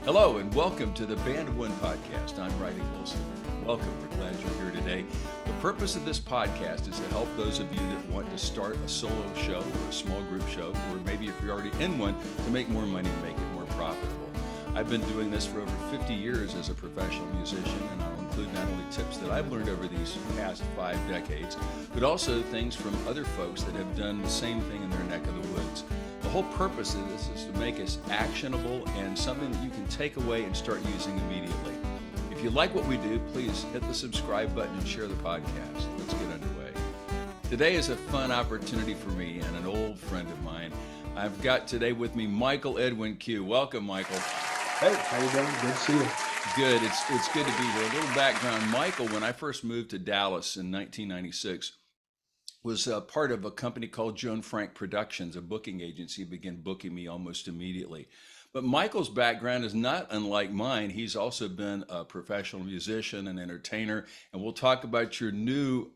Hello and welcome to the Band of One podcast. I'm Riley Wilson. Welcome. We're glad you're here today. The purpose of this podcast is to help those of you that want to start a solo show or a small group show, or maybe if you're already in one, to make more money and make it more profitable. I've been doing this for over 50 years as a professional musician, and I'll include not only tips that I've learned over these past 5 decades, but also things from other folks that have done the same thing in their neck of the woods. The whole purpose of this is to make us actionable and something that you can take away and start using immediately. If you like what we do, please hit the subscribe button and share the podcast. Let's get underway. Today is a fun opportunity for me and an old friend of mine. I've got today with me Michael Edwin Q. Welcome, Michael. Hey, how you doing? Good to see you. Good. It's good to be here. A little background. Michael, when I first moved to Dallas in 1996, was part of a company called Joan Frank Productions, a booking agency, began booking me almost immediately. But Michael's background is not unlike mine. He's also been a professional musician and entertainer, and we'll talk about your new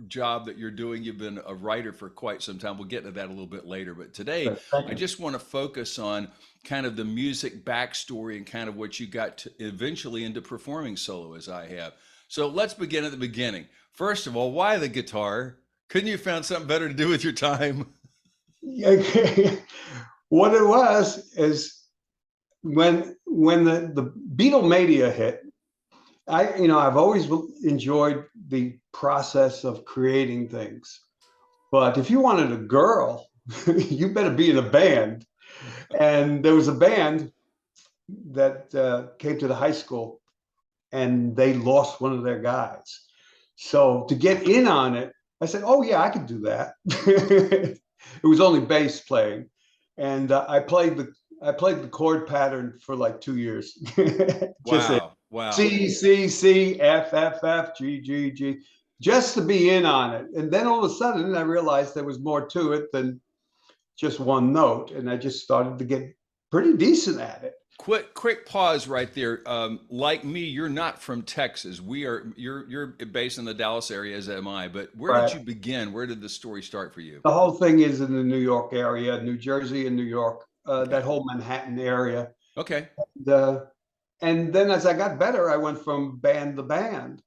job that you're doing. You've been a writer for quite some time. We'll get to that a little bit later. But today, I just want to focus on kind of the music backstory and kind of what you got to eventually into performing solo as I have. So let's begin at the beginning. First of all, why the guitar? Couldn't you have found something better to do with your time? What it was is when the Beatlemania hit, I've always enjoyed the process of creating things. But if you wanted a girl, you better be in a band. And there was a band that came to the high school, and they lost one of their guys. So to get in on it, I said, "Oh yeah, I could do that." It was only bass playing, and I played the chord pattern for like 2 years. Wow. C, F, F, F, G, G, G, just to be in on it. And then all of a sudden, I realized there was more to it than just one note, and I just started to get pretty decent at it. Quick pause right there. Like me, you're not from Texas. You're based in the Dallas area, as am I. But where did you begin? Where did the story start for you? The whole thing is in the New York area, New Jersey and New York, that whole Manhattan area. Okay. And then as I got better, I went from band to band.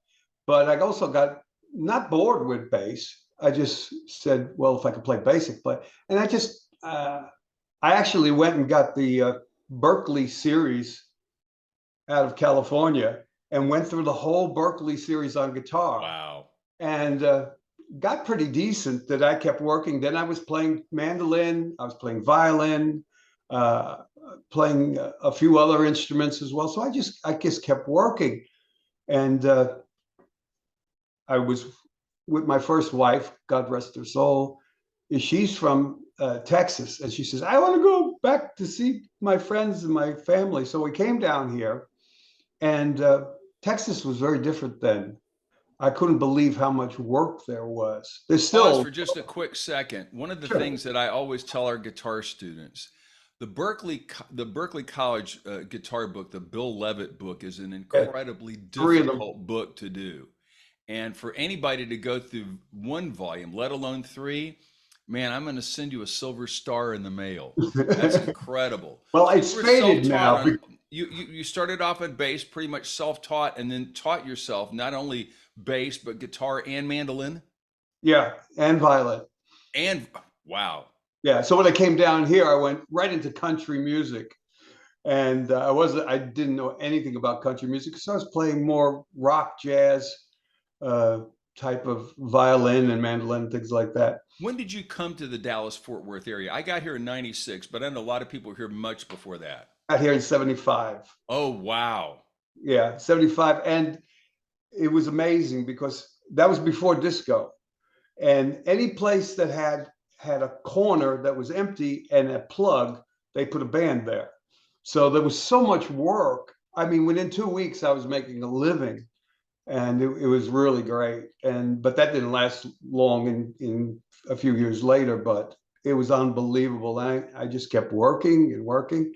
But I also got not bored with bass. I just said, well, if I could play basic, play. And I actually went and got the Berkeley series out of California and went through the whole Berkeley series on guitar. Wow. And got pretty decent that I kept working. Then I was playing mandolin, I was playing violin, playing a few other instruments as well. So I just kept working. And I was with my first wife, God rest her soul. She's from Texas, and she says, "I want to go back to see my friends and my family." So we came down here, and Texas was very different then. I couldn't believe how much work there was. There's still Pause for just a quick second. One of the things that I always tell our guitar students, the Berkeley College guitar book, the Bill Levitt book, is an incredibly difficult book to do. And for anybody to go through one volume, let alone 3, man, I'm going to send you a silver star in the mail. That's incredible. Well, it's faded now. You started off at bass, pretty much self-taught, and then taught yourself not only bass, but guitar and mandolin? Yeah, and violin. And wow. Yeah, so when I came down here, I went right into country music. And I didn't know anything about country music, so I was playing more rock, jazz, type of violin and mandolin, things like that. When did you come to the Dallas-Fort Worth area? I got here in 96, but I know a lot of people were here much before that. I got here in 75. Oh, wow. Yeah, 75. And it was amazing because that was before disco. And any place that had a corner that was empty and a plug, they put a band there. So there was so much work. I mean, within 2 weeks, I was making a living. And it was really great. But that didn't last long in a few years later, but it was unbelievable. I just kept working and working.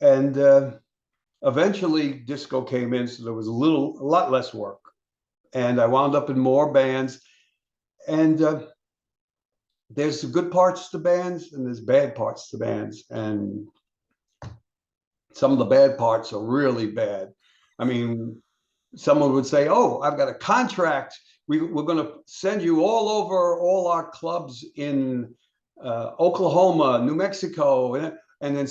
And eventually disco came in, so there was a lot less work. And I wound up in more bands. And there's good parts to bands and there's bad parts to bands. And Some of the bad parts are really bad. I mean, someone would say, "Oh, I've got a contract. We're going to send you all over all our clubs in Oklahoma, New Mexico," and then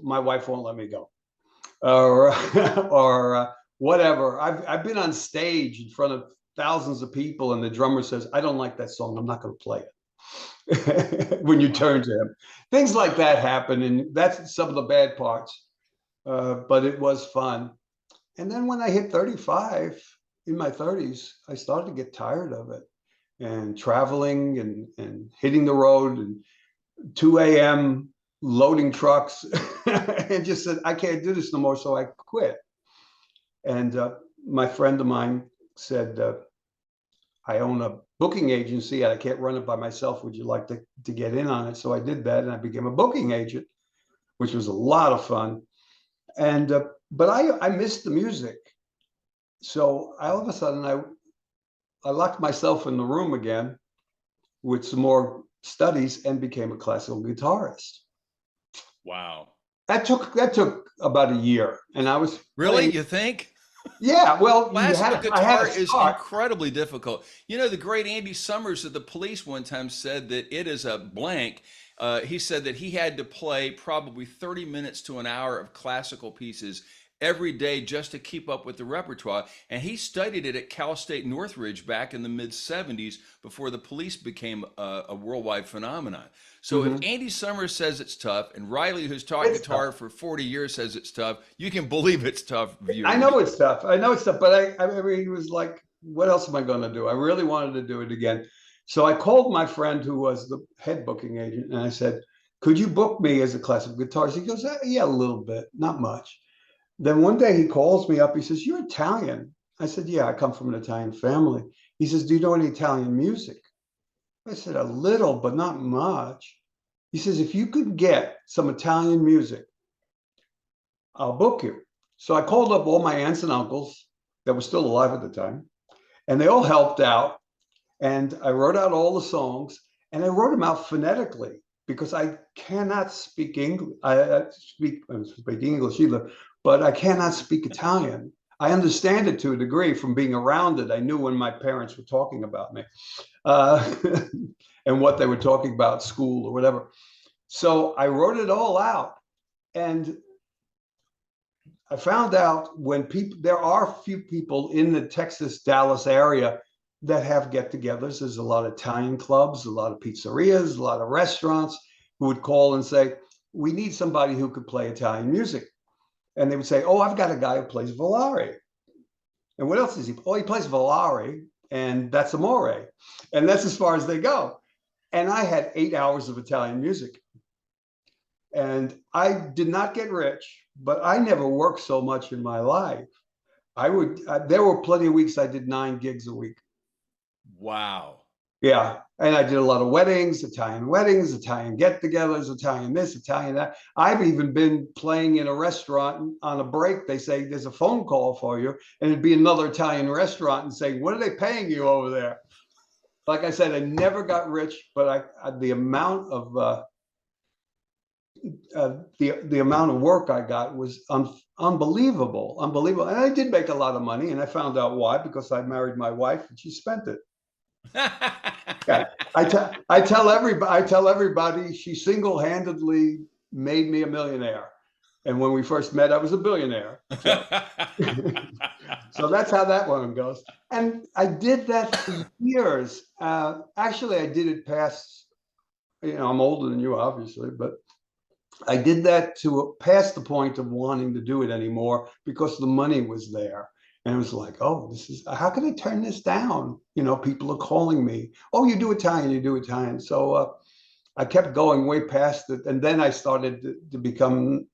my wife won't let me go, or or whatever. I've been on stage in front of thousands of people, and the drummer says, "I don't like that song. I'm not going to play it." When you turn to him, things like that happen, and that's some of the bad parts. But it was fun. And then when I hit 35, in my 30s, I started to get tired of it and traveling and hitting the road and 2 a.m. loading trucks and just said, I can't do this no more. So I quit. And my friend of mine said, I own a booking agency and I can't run it by myself. Would you like to get in on it? So I did that and I became a booking agent, which was a lot of fun. And but I missed the music. So all of a sudden I locked myself in the room again with some more studies and became a classical guitarist. Wow. That took about a year, and I was Really? playing. You think? Yeah, well, Classical I had guitar to is start. incredibly difficult. You know, the great Andy Summers of the Police one time said that it is a blank. He said that he had to play probably 30 minutes to an hour of classical pieces every day just to keep up with the repertoire. And he studied it at Cal State Northridge back in the mid 70s before the Police became a worldwide phenomenon. So if Mhm. Andy Summers says it's tough, and Riley, who's taught It's guitar tough. for 40 years, says it's tough, you can believe it's tough, I viewers. know it's tough. I know it's tough, but I mean, he was like, what else am I going to do? I really wanted to do it again. So I called my friend who was the head booking agent, and I said, could you book me as a classical guitarist? He goes, yeah, a little bit, not much. Then one day he calls me up. He says, you're Italian. I said, yeah, I come from an Italian family. He says, do you know any Italian music? I said, a little, but not much. He says, if you could get some Italian music, I'll book you. So I called up all my aunts and uncles that were still alive at the time, and they all helped out. And I wrote out all the songs, and I wrote them out phonetically because I cannot speak English. I speak English either, but I cannot speak Italian. I understand it to a degree from being around it. I knew when my parents were talking about me uh, and what they were talking about at school or whatever. So I wrote it all out. And I found out there are a few people in the Texas, Dallas area that have get-togethers. There's a lot of Italian clubs, a lot of pizzerias, a lot of restaurants who would call and say, we need somebody who could play Italian music. And they would say, oh, I've got a guy who plays Volare. And what else does he play? Oh, he plays Volare, and that's Amore. And that's as far as they go. And I had 8 hours of Italian music. And I did not get rich, but I never worked so much in my life. There were plenty of weeks I did 9 gigs a week. Wow. Yeah. And I did a lot of weddings, Italian get-togethers, Italian this, Italian that. I've even been playing in a restaurant on a break. They say there's a phone call for you, and it'd be another Italian restaurant and say, what are they paying you over there? Like I said, I never got rich, but the amount of the amount of work I got was unbelievable. And I did make a lot of money, and I found out why, because I married my wife and she spent it. Yeah, I tell everybody she single-handedly made me a millionaire, and when we first met, I was a billionaire. So, so that's how that one goes. And I did that for years. Actually, I did it past. I'm older than you, obviously, but I did that to past the point of wanting to do it anymore because the money was there. And it was like, oh, how can I turn this down? People are calling me. Oh, you do Italian, you do Italian. So I kept going way past it. And then I started to become,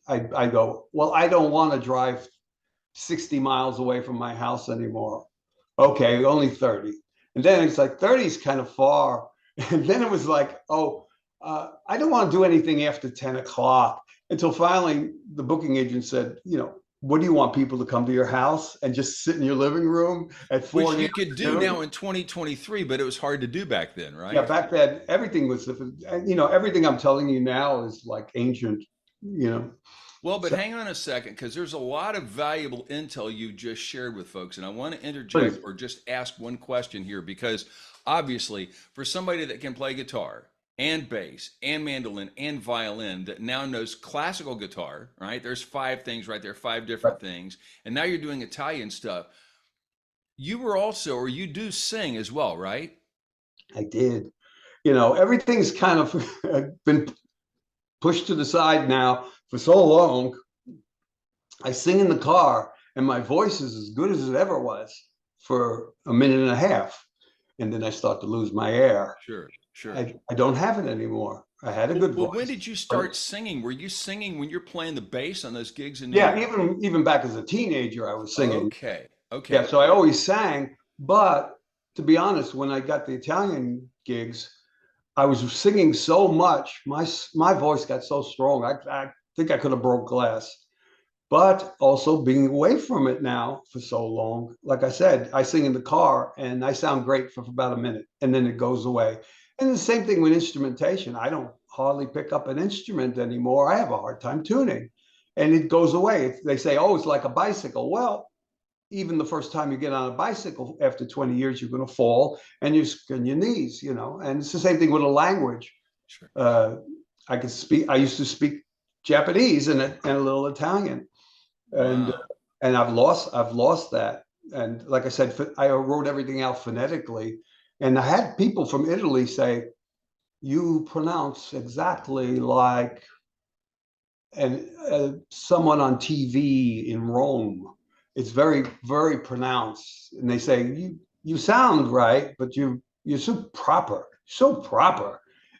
I go, well, I don't want to drive 60 miles away from my house anymore. Okay, only 30. And then it's like 30 is kind of far. And then it was like, oh, I don't want to do anything after 10 o'clock, until finally the booking agent said, what do you want people to come to your house and just sit in your living room at 4 Which in the you could do afternoon? now in 2023, but it was hard to do back then, Yeah, right? back then everything was different. Everything I'm telling you now is like ancient, you know. Well, but So hang on a second, because there's a lot of valuable intel you just shared with folks, and I want to interject please. or just ask one question here, because obviously, for somebody that can play guitar and bass and mandolin and violin that now knows classical guitar, right? There's five things right there, five Right. different things, and now you're doing Italian stuff. You were also, or you do sing as well, right? I did. Everything's kind of been pushed to the side now for so long. I sing in the car, and my voice is as good as it ever was for a minute and a half. And then I start to lose my air. Sure, sure. I don't have it anymore. I had a good Well, when voice. did you But start singing? Were you singing when you're playing the bass on those gigs in New yeah, York? even back as a teenager, I was singing. Okay, Yeah, okay. so I always sang. But to be honest, when I got the Italian gigs, I was singing so much, my voice got so strong. I think I could have broke glass. But also being away from it now for so long, like I said, I sing in the car and I sound great for about a minute and then it goes away. And the same thing with instrumentation. I don't hardly pick up an instrument anymore. I have a hard time tuning and it goes away. They say, oh, it's like a bicycle. Well, even the first time you get on a bicycle after 20 years, you're going to fall and you skin your knees, and it's the same thing with a language. Sure. Uh, I used to speak Japanese and a little Italian, and Wow. and I've lost that. And like I said, I wrote everything out phonetically, and I had people from Italy say, "You pronounce exactly like someone on TV in Rome. It's very very pronounced." And they say, "You sound right, but you're so proper."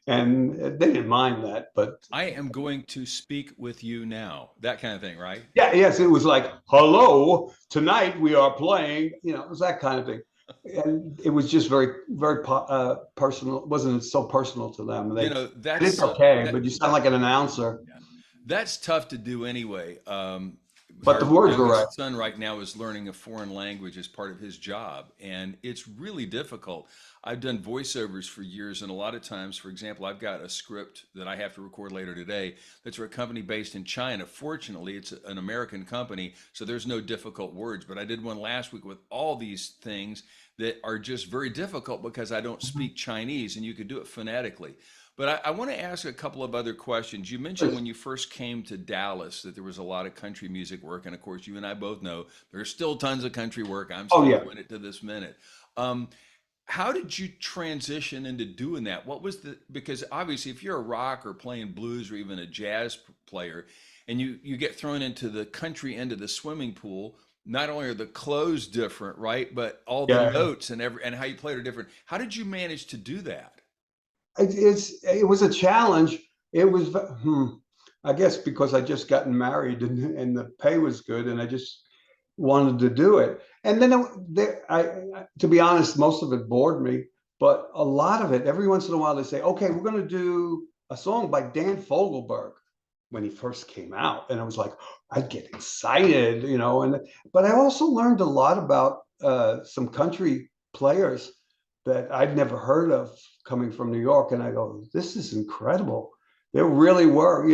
And they didn't mind that, but I am going to speak with you now. That kind of thing, right? yeah, yes, it was like, hello, tonight we are playing, it was that kind of thing. And it was just very, very personal. It wasn't so personal to them. You They, know, and it's that's okay, that but you sound like an announcer, that's tough to do anyway. but the Our words were right. youngest son right now is learning a foreign language as part of his job, and it's really difficult. I've done voiceovers for years, and a lot of times, for example, I've got a script that I have to record later today that's for a company based in China. Fortunately, it's an American company, so there's no difficult words. But I did one last week with all these things that are just very difficult because I don't speak Chinese, and you could do it phonetically. But I want to ask a couple of other questions. You mentioned when you first came to Dallas that there was a lot of country music work, and of course, you and I both know there's still tons of country work. I'm Oh still yeah. doing it to this minute. Um, how did you transition into doing that? What was because obviously, if you're a rock or playing blues or even a jazz player, and you get thrown into the country end of the swimming pool, not only are the clothes different, right, but all the Yeah. notes and how you played are different. How did you manage to do that? It was a challenge. It was, I guess because I just gotten married and the pay was good and I just wanted to do it. And then to be honest, most of it bored me, but a lot of it, every once in a while, they say, "Okay, we're going to do a song by Dan Fogelberg." When he first came out, and I was like, I'd get excited, And but I also learned a lot about some country players that I'd never heard of coming from New York, and I go, "This is incredible." There really were,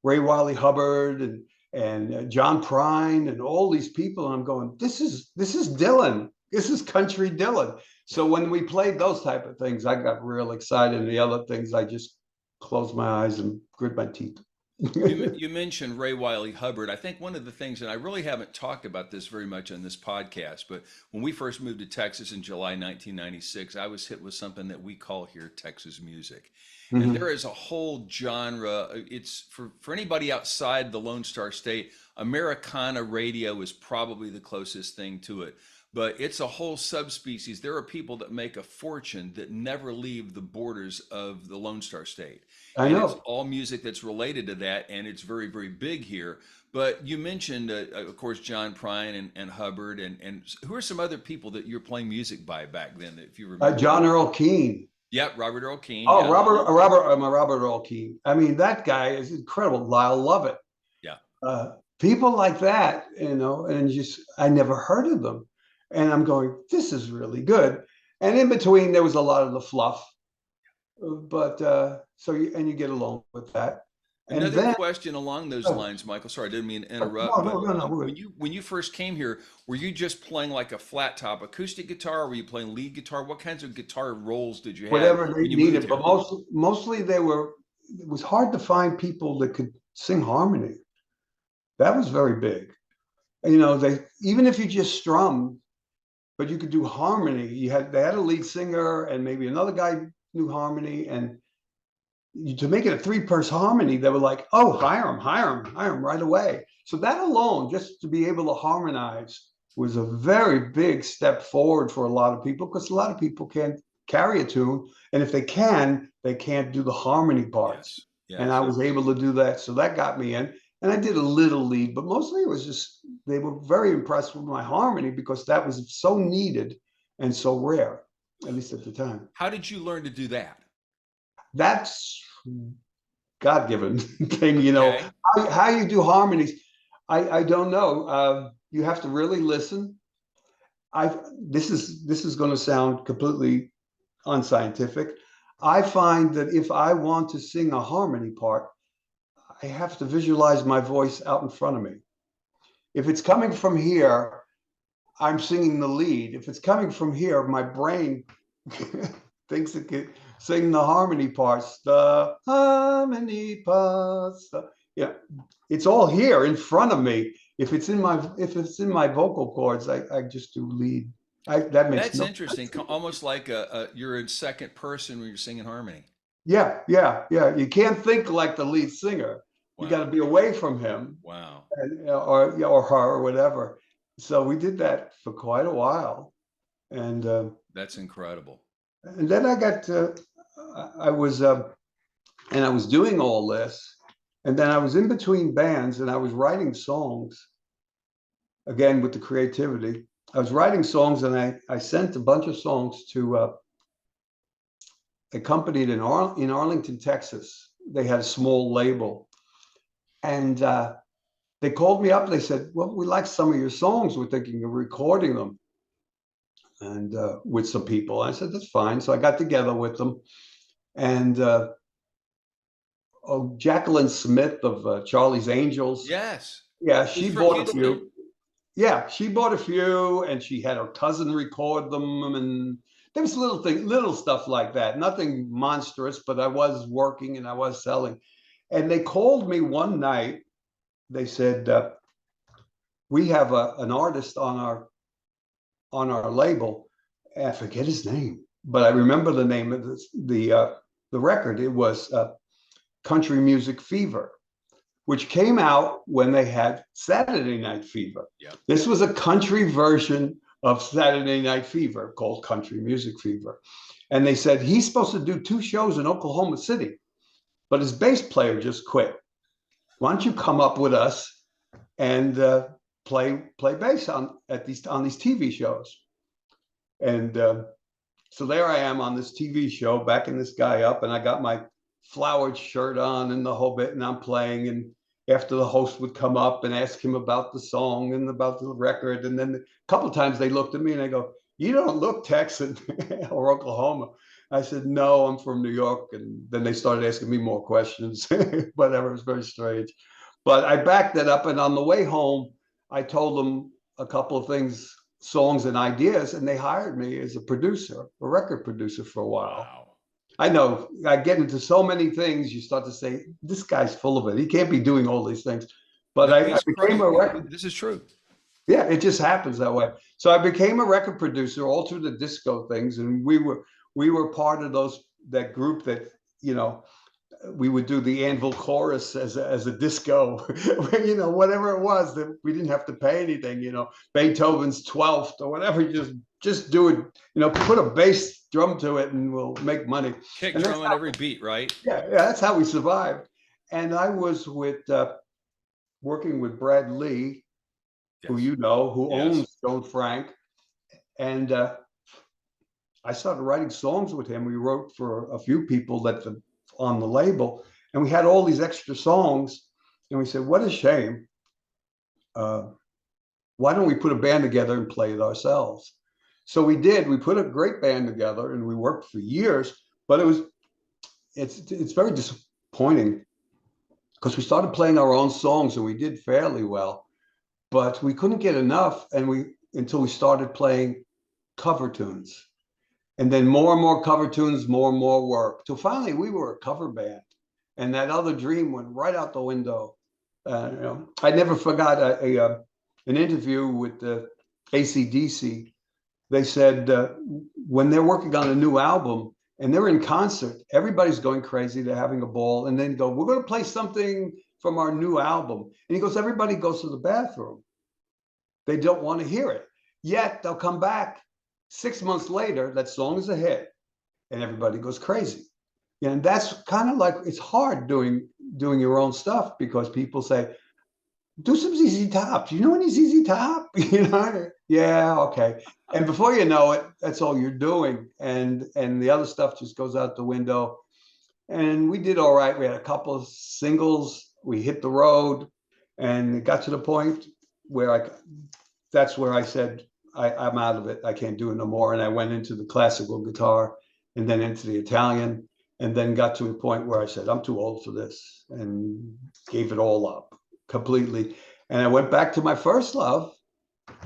Ray Wiley Hubbard and John Prine and all these people. And I'm going, this is Dylan. This is country Dylan. So when we played those type of things, I got real excited. And the other things, I just closed my eyes and grit my teeth. You mentioned Ray Wiley Hubbard. I think one of the things, and I really haven't talked about this very much on this podcast, but when we first moved to Texas in July 1996, I was hit with something that we call here Texas music. And Mhm. there is a whole genre. It's for anybody outside the Lone Star State, Americana radio is probably the closest thing to it. But it's a whole subspecies. There are people that make a fortune that never leave the borders of the Lone Star State, I and it's know. all music that's related to that, and it's very very big here. But you mentioned of course John Prine and Hubbard, and who are some other people that you're playing music by back then, if you remember? John Earl Keen. Yeah, Robert Earl Keen. Oh, Yeah, Robert Earl Keen. I mean, that guy is incredible. Lyle Lovett. yeah. People like that, and just I never heard of them, and I'm going, this is really good. And in between, there was a lot of the fluff, but so you get along with that. And Another then, question along those oh, lines, Michael. Sorry, I didn't mean to no, interrupt, but no, no, no. when you first came here, were you just playing like a flat top acoustic guitar? Or were you playing lead guitar? What kinds of guitar roles did you have Whatever they when you moved needed, but here? mostly they were. It was hard to find people that could sing harmony. That was very big. They even if you just strummed, but you could do harmony. They had a lead singer and maybe another guy knew harmony, and to make it a three-person harmony, they were like, "Oh, hire him right away." So that alone, just to be able to harmonize, was a very big step forward for a lot of people because a lot of people can't carry a tune, and if they can, they can't do the harmony parts. Yes, And I yes. was able to do that, so that got me in. And I did a little lead, but mostly it was just they were very impressed with my harmony because that was so needed and so rare, at least at the time. How did you learn to do that? That's God-given thing, Okay. how you do harmonies. I don't know. You have to really listen. I this is going to sound completely unscientific. I find that if I want to sing a harmony part, I have to visualize my voice out in front of me. If it's coming from here, I'm singing the lead. If it's coming from here, my brain thinks it can sing the harmony parts. The harmony parts. Yeah, it's all here in front of me. If it's in my vocal cords, I just do lead. That makes That's no interesting. sense. Almost like you're in second person when you're singing harmony. Yeah, yeah, yeah. You can't think like the lead singer. You got to Wow. be away from him, Wow. or her or whatever. So we did that for quite a while, and That's incredible. then I was and I was doing all this, and then I was in between bands, and I was writing songs again with the creativity. I was writing songs, and I sent a bunch of songs to a company in Arlington, Texas. They had a small label, and they called me up. They said, "Well, we like some of your songs. We're thinking of recording them." And with some people, I said, "That's fine." So I got together with them, and Jacqueline Smith of Charlie's Angels. Yes. Yeah, Who's she from bought a Houston? few. Yeah, she bought a few, and she had her cousin record them, and there was little stuff like that. Nothing monstrous, but I was working and I was selling. And they called me one night. They said, "We have an artist on our label." I forget his name, but I remember the name of the record. It was Country Music Fever, which came out when they had Saturday Night Fever. Yeah. This was a country version of Saturday Night Fever called Country Music Fever. And they said he's supposed to do 2 shows in Oklahoma City, but his bass player just quit. Why don't you come up with us and play bass on these TV shows? And so there I am on this TV show, backing this guy up, and I got my flowered shirt on and the whole bit, and I'm playing. And after the host would come up and ask him about the song and about the record, and then a couple of times they looked at me and they go, "You don't look Texan or Oklahoma." I said, "No, I'm from New York." And then they started asking me more questions. Whatever, it was very strange. But I backed that up, and on the way home, I told them a couple of things, songs and ideas, and they hired me as a producer, a record producer for a while. Wow. I know I get into so many things, you start to say, this guy's full of it. He can't be doing all these things. But No, I he's became right. a record. This is true. Yeah, it just happens that way. So I became a record producer all through the disco things. And we were part of that group that, you know, we would do the Anvil chorus as a disco, whatever it was, that we didn't have to pay anything, Beethoven's 12th or whatever, just do it, put a bass drum to it and we'll make money. Kick And drum on every beat, right? yeah, that's how we survived. And I was working with Brad Lee, who Yes. who Yes. owns Joan Frank. And I started writing songs with him. We wrote for a few people on the label, and we had all these extra songs. And we said, "What a shame! Why don't we put a band together and play it ourselves?" So we did. We put a great band together, and we worked for years. But it's very disappointing because we started playing our own songs and we did fairly well, but we couldn't get enough, until we started playing cover tunes. And then more and more cover tunes, more and more work. Till finally we were a cover band. And that other dream went right out the window. I never forgot an interview with the AC/DC. They said when they're working on a new album and they're in concert, everybody's going crazy. They're having a ball. And then we're going to play something from our new album. And he goes, everybody goes to the bathroom. They don't want to hear it. Yet they'll come back 6 months later, that song is a hit, and everybody goes crazy. And that's kind of like, it's hard doing your own stuff, because people say, do some ZZ Top. Do you know any ZZ Top? Yeah, okay. And before you know it, that's all you're doing. And the other stuff just goes out the window. And we did all right. We had a couple of singles. We hit the road, and it got to the point where that's where I said, I'm out of it. I can't do it no more. And I went into the classical guitar, and then into the Italian, and then got to a point where I said, I'm too old for this, and gave it all up completely. And I went back to my first love.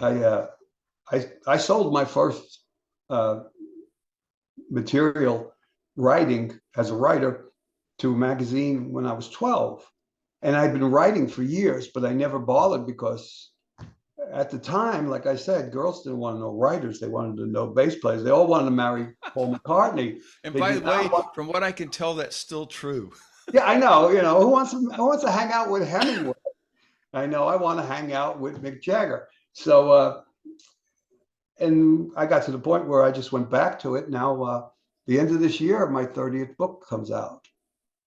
I sold my first material writing as a writer to a magazine when I was 12. And I'd been writing for years, but I never bothered, because at the time, like I said, girls didn't want to know writers. They wanted to know bass players. They all wanted to marry Paul McCartney. And by the way, from what I can tell, that's still true. Yeah, I know. Who wants to hang out with Hemingway? I know. I want to hang out with Mick Jagger. So, and I got to the point where I just went back to it. Now, the end of this year, my 30th book comes out.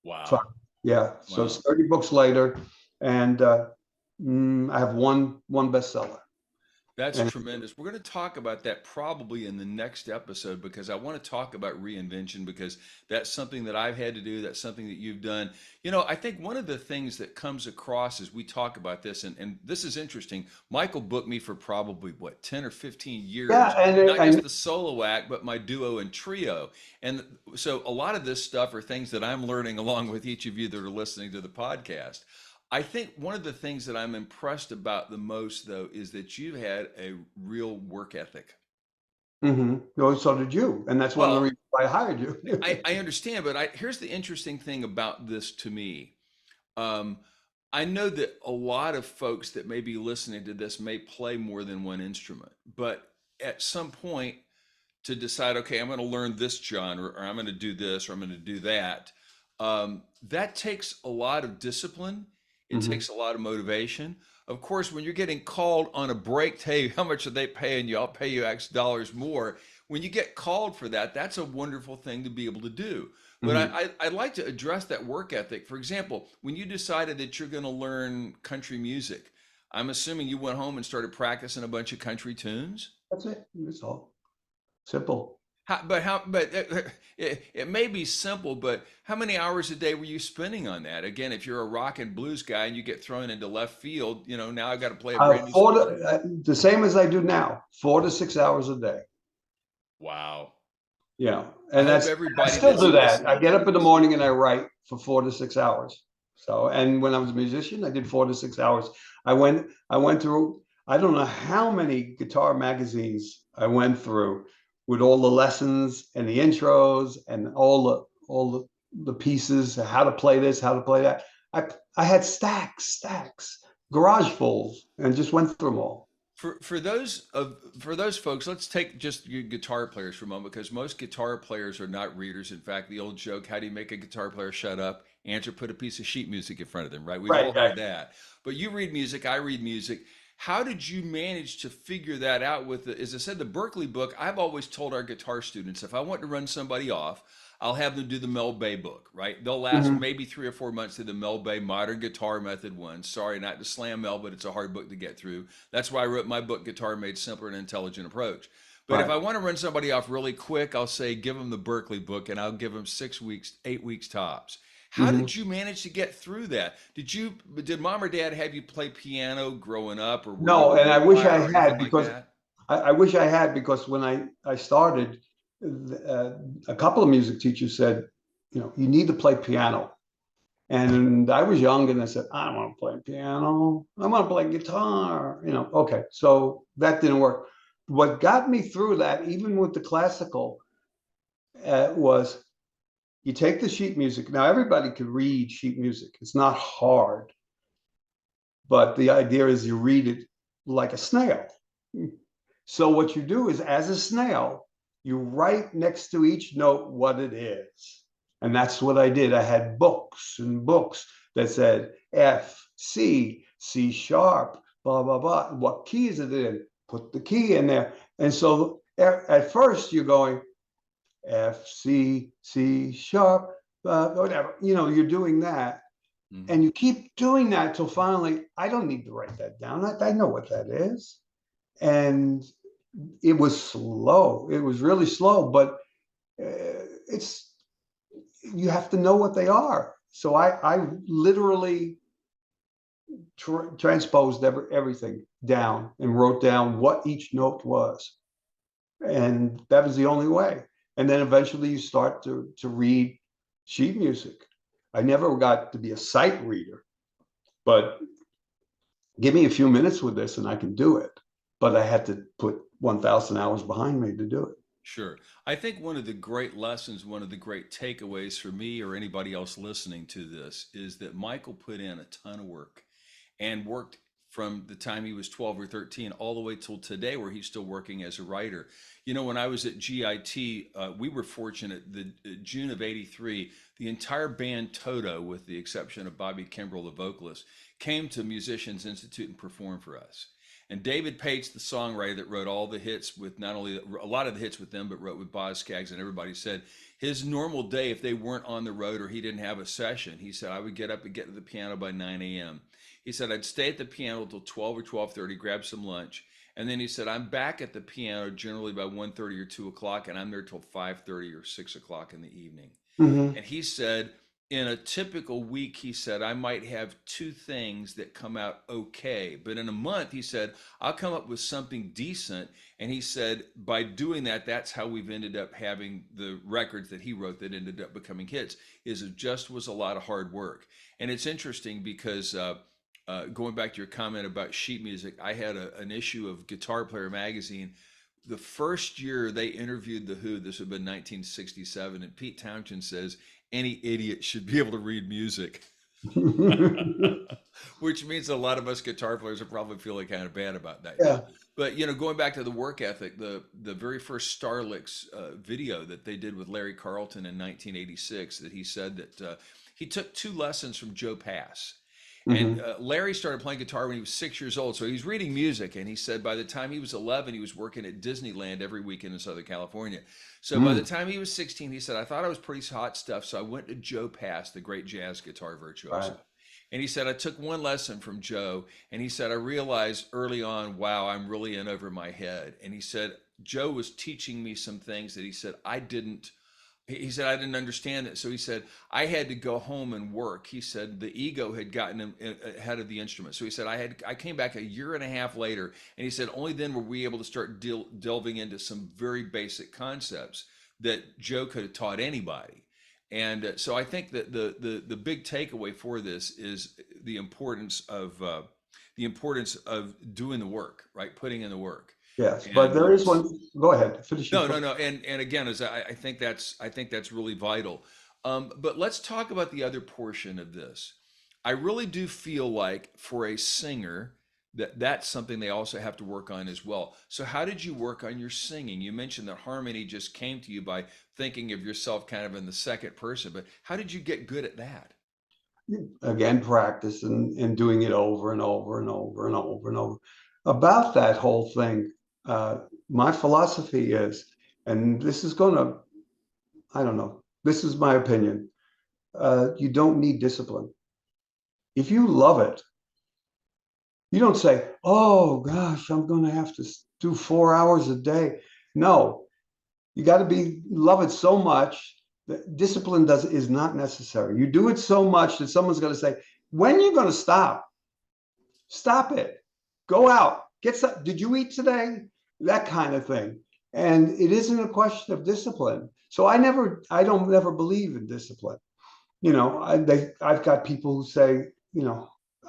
Wow. So, yeah. So it's 30 books later, and I have one bestseller. That's tremendous. We're going to talk about that probably in the next episode, because I want to talk about reinvention, because that's something that I've had to do. That's something that you've done. I think one of the things that comes across as we talk about this, and this is interesting, Michael booked me for probably 10 or 15 years, not just the solo act, but my duo and trio. And so a lot of this stuff are things that I'm learning along with each of you that are listening to the podcast. I think one of the things that I'm impressed about the most, though, is that you had a real work ethic. Mm-hmm. No, so did you. And that's one of the reasons I hired you. I understand, but here's the interesting thing about this to me. I know that a lot of folks that may be listening to this may play more than one instrument, but at some point to decide, okay, I'm going to learn this genre, or I'm going to do this, or I'm going to do that, that takes a lot of discipline. It takes a lot of motivation. Of course, when you're getting called on a break, hey, how much are they paying you? I'll pay you X dollars more. When you get called for that, that's a wonderful thing to be able to do. But I'd like to address that work ethic. For example, when you decided that you're going to learn country music, I'm assuming you went home and started practicing a bunch of country tunes? That's it. It's all simple. But it may be simple, but how many hours a day were you spending on that? Again, if you're a rock and blues guy and you get thrown into left field, now I've got to play a brand new song. The same as I do now, 4 to 6 hours a day. Wow. Yeah. And I still do that. I get up in the morning and I write for 4 to 6 hours. So, and when I was a musician, I did 4 to 6 hours. I went through, I don't know how many guitar magazines I went through, with all the lessons and the intros and all the pieces, how to play this, how to play that. I had stacks, garage fulls, and just went through them all. For those folks, let's take just your guitar players for a moment, because most guitar players are not readers. In fact, the old joke, how do you make a guitar player shut up? Answer, put a piece of sheet music in front of them, right? We've all heard that. But you read music, I read music. How did you manage to figure that out with as I said, the Berkeley book? I've always told our guitar students, if I want to run somebody off, I'll have them do the Mel Bay book, right? They'll last maybe 3 or 4 months through the Mel Bay Modern Guitar Method 1. Sorry, not to slam Mel, but it's a hard book to get through. That's why I wrote my book, Guitar Made Simpler, An Intelligent Approach. But if I want to run somebody off really quick, I'll say, give them the Berkeley book, and I'll give them 6 weeks, 8 weeks tops. How did you manage to get through that? Did mom or dad have you play piano growing up? Or no, and I wish I had, because I wish I had, because when I started, a couple of music teachers said, you need to play piano. And I was young, and I said, I don't want to play piano. I want to play guitar. Okay. So that didn't work. What got me through that, even with the classical, was you take the sheet music. Now, everybody can read sheet music. It's not hard, but the idea is you read it like a snail. So what you do is, as a snail, you write next to each note what it is. And that's what I did. I had books and books that said F, C, C sharp, blah, blah, blah. What key is it in? Put the key in there. And so at first you're going F, C, C sharp, whatever. You're doing that. Mm-hmm. And you keep doing that till finally, I don't need to write that down. I know what that is. And it was slow. It was really slow, but you have to know what they are. So I literally transposed everything down and wrote down what each note was. And that was the only way. And then eventually you start to read sheet music. I never got to be a sight reader, but give me a few minutes with this and I can do it. But I had to put 1,000 hours behind me to do it. Sure. I think one of the great lessons, one of the great takeaways for me or anybody else listening to this is that Michael put in a ton of work and worked from the time he was 12 or 13 all the way till today, where he's still working as a writer. When I was at GIT, we were fortunate. The June of '83, the entire band Toto, with the exception of Bobby Kimbrell, the vocalist, came to Musicians Institute and performed for us. And David Pates, the songwriter that wrote all the hits with not only a lot of the hits with them, but wrote with Boz Scaggs and everybody, said his normal day, if they weren't on the road or he didn't have a session, he said, I would get up and get to the piano by 9 a.m. He said, I'd stay at the piano till 12 or 12:30, grab some lunch. And then he said, I'm back at the piano generally by 1:30 or 2 o'clock, and I'm there till 5:30 or 6 o'clock in the evening. Mm-hmm. And he said, in a typical week, he said, I might have two things that come out okay. But in a month, he said, I'll come up with something decent. And he said, by doing that, that's how we've ended up having the records that he wrote that ended up becoming hits, is it just was a lot of hard work. And it's interesting because going back to your comment about sheet music, I had an issue of Guitar Player magazine. The first year they interviewed The Who, this would have been 1967, and Pete Townshend says, any idiot should be able to read music. Which means a lot of us guitar players are probably feeling kind of bad about that Yeah. now. But going back to the work ethic, the very first Starlix video that they did with Larry Carlton in 1986, that he said that he took 2 lessons from Joe Pass. And Mm-hmm. Larry started playing guitar when he was 6 years old. So he was reading music. And he said by the time he was 11, he was working at Disneyland every weekend in Southern California. So by the time he was 16, he said, I thought I was pretty hot stuff. So I went to Joe Pass, the great jazz guitar virtuoso. Right. And he said, I took 1 lesson from Joe. And he said, I realized early on, wow, I'm really in over my head. And he said, Joe was teaching me some things that he said I didn't understand it. So he said, I had to go home and work. He said the ego had gotten him ahead of the instrument. So he said, I came back a year and a half later, and he said, only then were we able to start delving into some very basic concepts that Joe could have taught anybody. And so I think that the big takeaway for this is the importance of doing the work, right? Putting in the work. Yes, but And there is one. Go ahead, finish your no. question. And again, as I think that's really vital. But let's talk about the other portion of this. I really do feel like for a singer that's something they also have to work on as well. So how did you work on your singing? You mentioned that harmony just came to you by thinking of yourself kind of in the second person, but how did you get good at that? Again, practice and doing it over and over and over and over and over. About that whole thing, my philosophy is, and this is going to, I don't know, this is my opinion. You don't need discipline. If you love it, you don't say, oh gosh, I'm going to have to do 4 hours a day. No, you got to love it so much that discipline is not necessary. You do it so much that someone's going to say, when are you going to stop? Stop it. Go out. Get some. Did you eat today? That kind of thing. And it isn't a question of discipline. So I don't never believe in discipline. I've got people who say,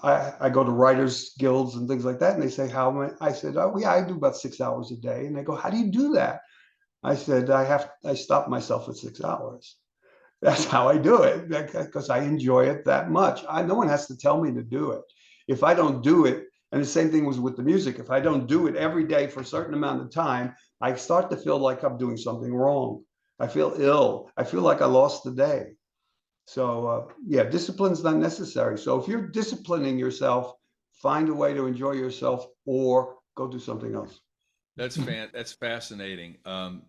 I go to writers guilds and things like that, and they say, how many? I said, oh yeah, I do about 6 hours a day, and they go, how do you do that? I said, I stop myself at 6 hours. That's how I do it because I enjoy it that much. No one has to tell me to do it. If I don't do it, and the same thing was with the music, if I don't do it every day for a certain amount of time, I start to feel like I'm doing something wrong. I feel ill. I feel like I lost the day. So yeah, discipline's not necessary. So if you're disciplining yourself, find a way to enjoy yourself or go do something else. That's fascinating.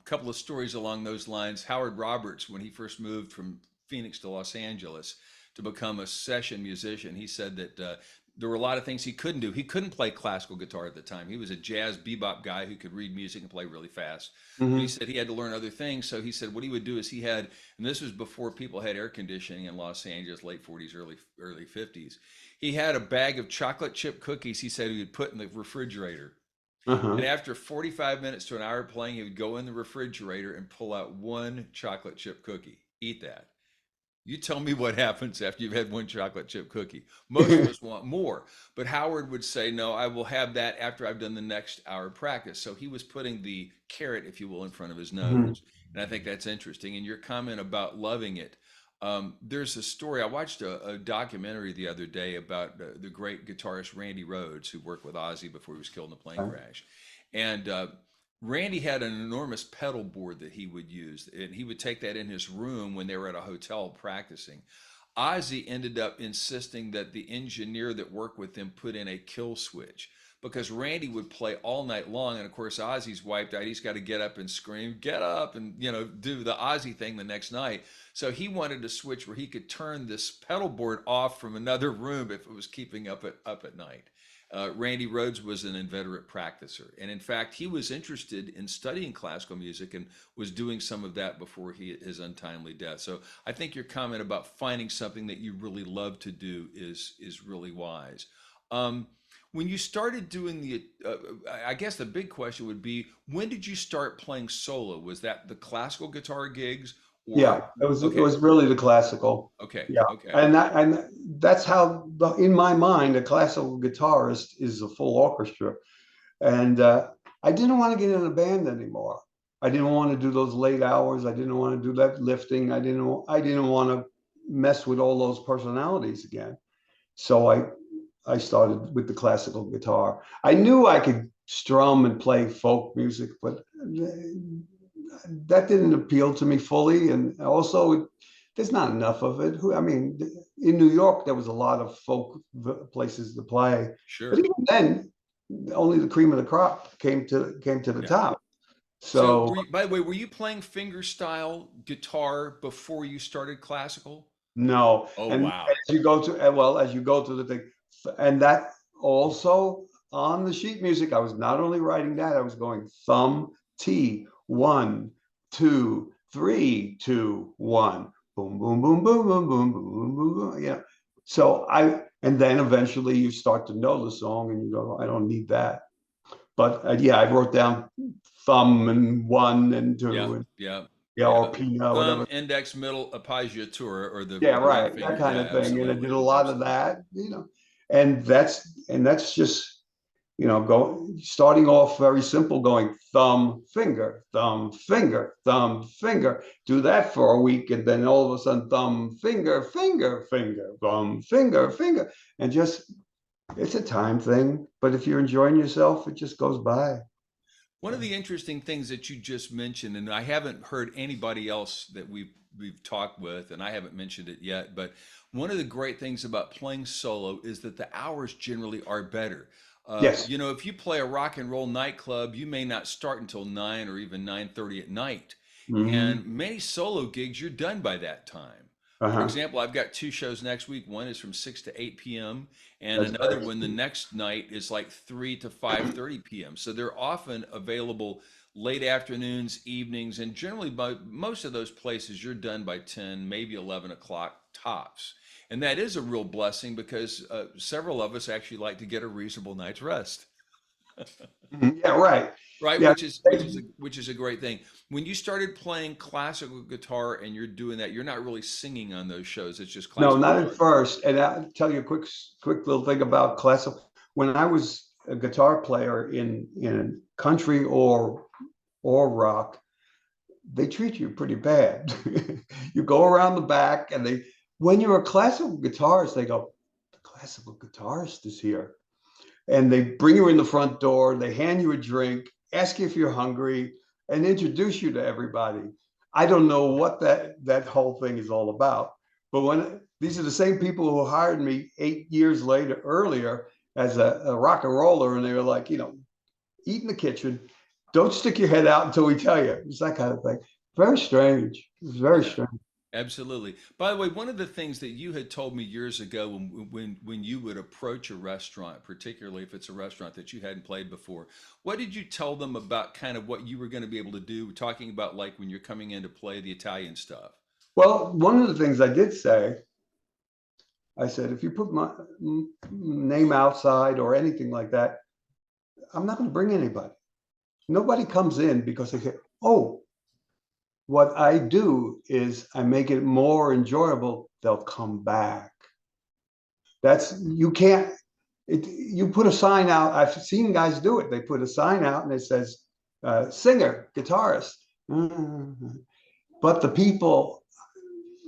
Couple of stories along those lines. Howard Roberts, when he first moved from Phoenix to Los Angeles to become a session musician, he said that there were a lot of things he couldn't do. He couldn't play classical guitar at the time. He was a jazz bebop guy who could read music and play really fast. But he Mm-hmm. said he had to learn other things. So he said what he would do is he had, and this was before people had air conditioning in Los Angeles, late 40s, early 50s. He had a bag of chocolate chip cookies. He said he would put in the refrigerator, and Uh-huh. after 45 minutes to an hour of playing, he would go in the refrigerator and pull out one chocolate chip cookie. Eat that. You tell me what happens after you've had one chocolate chip cookie. Most of us want more, but Howard would say, no, I will have that after I've done the next hour of practice. So he was putting the carrot, if you will, in front of his Mhm. nose. And I think that's interesting. And your comment about loving it. There's a story. I watched a documentary the other day about the great guitarist Randy Rhoads, who worked with Ozzy before he was killed in a plane Okay. crash. And Randy had an enormous pedal board that he would use, and he would take that in his room when they were at a hotel practicing. Ozzy ended up insisting that the engineer that worked with him put in a kill switch because Randy would play all night long, and of course Ozzy's wiped out. He's got to get up and scream, "Get up!" and do the Ozzy thing the next night. So he wanted a switch where he could turn this pedal board off from another room if it was keeping up at night. Randy Rhoads was an inveterate practicer, and in fact, he was interested in studying classical music and was doing some of that before his untimely death. So I think your comment about finding something that you really love to do is really wise. Um, when you started doing I guess the big question would be, when did you start playing solo? Was that the classical guitar gigs, Yeah, or it okay, was really the classical. okay, Yeah, okay, and that's how in my mind a classical guitarist is a full orchestra. And I didn't want to get in a band anymore. I didn't want to do those late hours. I didn't want to do that lifting. I didn't want to mess with all those personalities again. So I started with the classical guitar. I knew I could strum and play folk music, but that didn't appeal to me fully. And also, there's not enough of it. I mean, in New York, there was a lot of folk places to play, but sure, even then, only the cream of the crop came to the yeah. top. So, So by the way, were you playing fingerstyle guitar before you started classical? no, Oh, and wow. as you go to the thing, and that also on the sheet music, I was not only writing that, I was going thumb T 1, 2, 3, 2, 1, boom, boom, boom, boom, boom, boom, boom, boom, boom. Yeah. So and then eventually you start to know the song, and you go, I don't need that. But yeah, I wrote down thumb and 1 and 2, Yeah, and yeah, yeah, or yeah. Pina, Thumb, whatever. index, middle, appoggiatura, or Yeah, the ring right. That finger. kind Yeah, of thing. And I absolutely, did a lot of absolutely. that. And that's just, go starting off very simple, going thumb, finger, thumb, finger, thumb, finger. Do that for a week, and then all of a sudden thumb, finger, finger, finger, thumb, finger, finger. And just it's a time thing. But if you're enjoying yourself, it just goes by. One of the interesting things that you just mentioned, and I haven't heard anybody else that we've talked with, and I haven't mentioned it yet, but one of the great things about playing solo is that the hours generally are better. Yes. If you play a rock and roll nightclub, you may not start until 9 or even 9:30 at night, Hmm. and many solo gigs you're done by that time. For Uh-huh. example, I've got two shows next week. One is from 6 to 8 p.m. and That's another very one the next night is like 3 to 5:30 p.m. So they're often available late afternoons, evenings, and generally by most of those places you're done by 10, maybe 11 o'clock tops. And that is a real blessing because several of us actually like to get a reasonable night's rest. Yeah, right. Right, Yeah. which is a great thing. When you started playing classical guitar and you're doing that, you're not really singing on those shows. It's just No, classical not at guitar. first. And I'll tell you a quick little thing about classical. When I was a guitar player in country or rock, they treat you pretty bad. You go around the back, and when you're a classical guitarist, they go, the classical guitarist is here. And they bring you in the front door, they hand you a drink, ask you if you're hungry, and introduce you to everybody. I don't know what that whole thing is all about. But when these are the same people who hired me 8 years earlier as a rock and roller, and they were like, eat in the kitchen, don't stick your head out until we tell you. It's that kind of thing. Very strange. It's very Yeah. strange. Absolutely. By the way, one of the things that you had told me years ago when you would approach a restaurant, particularly if it's a restaurant that you hadn't played before, what did you tell them about kind of what you were going to be able to do, talking about like when you're coming in to play the Italian stuff? Well, one of the things I did say, I said, if you put my name outside or anything like that, I'm not going to bring anybody. Nobody comes in because they say, oh, what I do is I make it more enjoyable. They'll come back. You can't, you put a sign out. I've seen guys do it. They put a sign out and it says, singer, guitarist. But the people,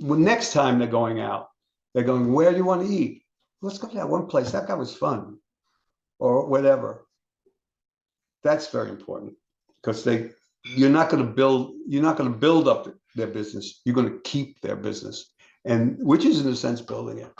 next time they're going out, they're going, where do you want to eat? Let's go to that one place. That guy was fun, or whatever. That's very important because you're not going to build up their business. You're going to keep their business, and which is in a sense building it.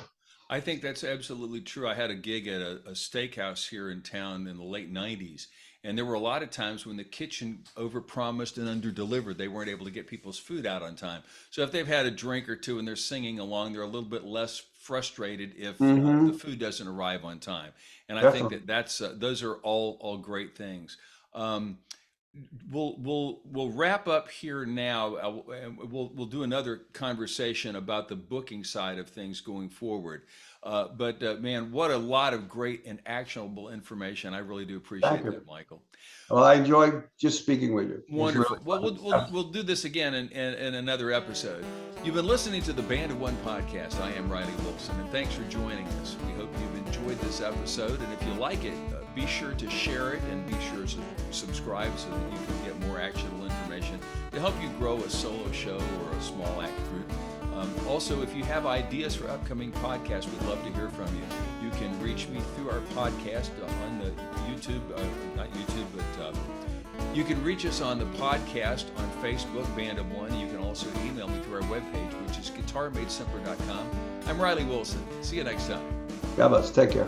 I think that's absolutely true. I had a gig at a steakhouse here in town in the late 90s, and there were a lot of times when the kitchen overpromised and underdelivered. They weren't able to get people's food out on time. So if they've had a drink or two and they're singing along, they're a little bit less frustrated if the food doesn't arrive on time. And I think Definitely. that those are all great things. Um, we'll wrap up here now, and we'll do another conversation about the booking side of things going forward. But man, what a lot of great and actionable information! I really do Thank appreciate you. that, Michael. Well, I enjoyed just speaking with you. It was really Wonderful. Well, fun. we'll do this again in another episode. You've been listening to the Band of One podcast. I am Riley Wilson, and thanks for joining us. We hope you've enjoyed this episode, and if you like it, be sure to share it and be sure to subscribe so that you can get more actionable information to help you grow a solo show or a small act group. Also, if you have ideas for upcoming podcasts, we'd love to hear from you. You can reach me through our podcast on the YouTube, not YouTube, but you can reach us on the podcast on Facebook, Band of One. You can also email me through our webpage, which is guitarmadesimpler.com. I'm Riley Wilson. See you next time. God bless. Take care.